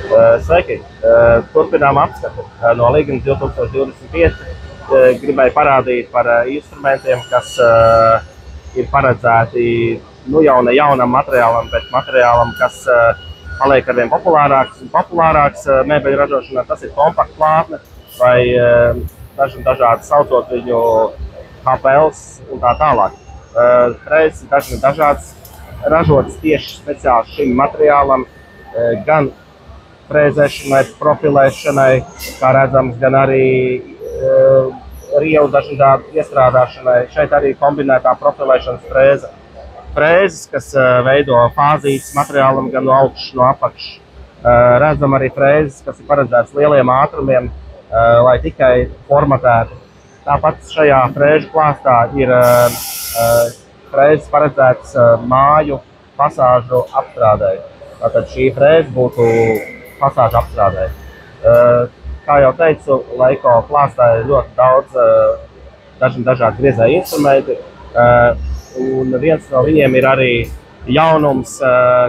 Sveiki! Turpinām apskati no līguma 2025. Gribēju parādīt par instrumentiem, kas ir paredzēti jau ne jaunam materiālam, bet materiālam, kas paliek arvien populārāks mēbeļu ražošanā. Tas ir kompaktplātne vai dažādi saucot viņu HPLs un tā tālāk. Frēzes ir dažādas, ražotas tieši speciāli šim materiālam, gan frēzēšanai, profilēšanai, kā redzams, gan arī rievu dažādu iestrādāšanai. Šeit arī kombinētā profilēšanas frēze. Frēzes, kas veido fāzītes materiālam gan no augšas, no apakšas. Redzam arī frēzes, kas ir paredzētas lieliem ātrumiem, lai tikai formatētu. Tāpat šajā frēžu klāstā ir frēzes paredzētas māju fasāžu apstrādei. Tātad šī frēze būtu fasāžu apstrādē. Kā jau teicu, Leico klāstā ir ļoti daudz dažādu griezēju instrumenti, un viens no viņiem ir arī jaunums,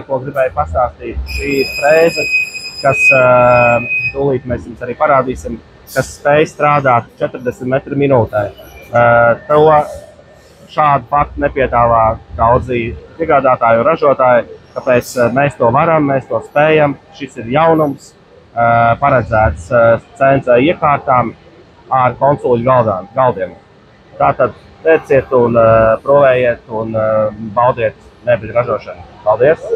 ko gribēju pastāstīt. Šī ir frēze, kas, tūlīt mēs jums arī parādīsim, kas spēj strādāt 40 metru minūtē. To šādu faktu nepiedāvā daudzi piegādātāji un ražotāji, tāpēc mēs to varam, mēs to spējam. Šis ir jaunums, paredzēts CNC iekārtām ar konsūļu galdiem. Tātad teciet un provējiet un baudiet mēbeļu ražošanu. Paldies!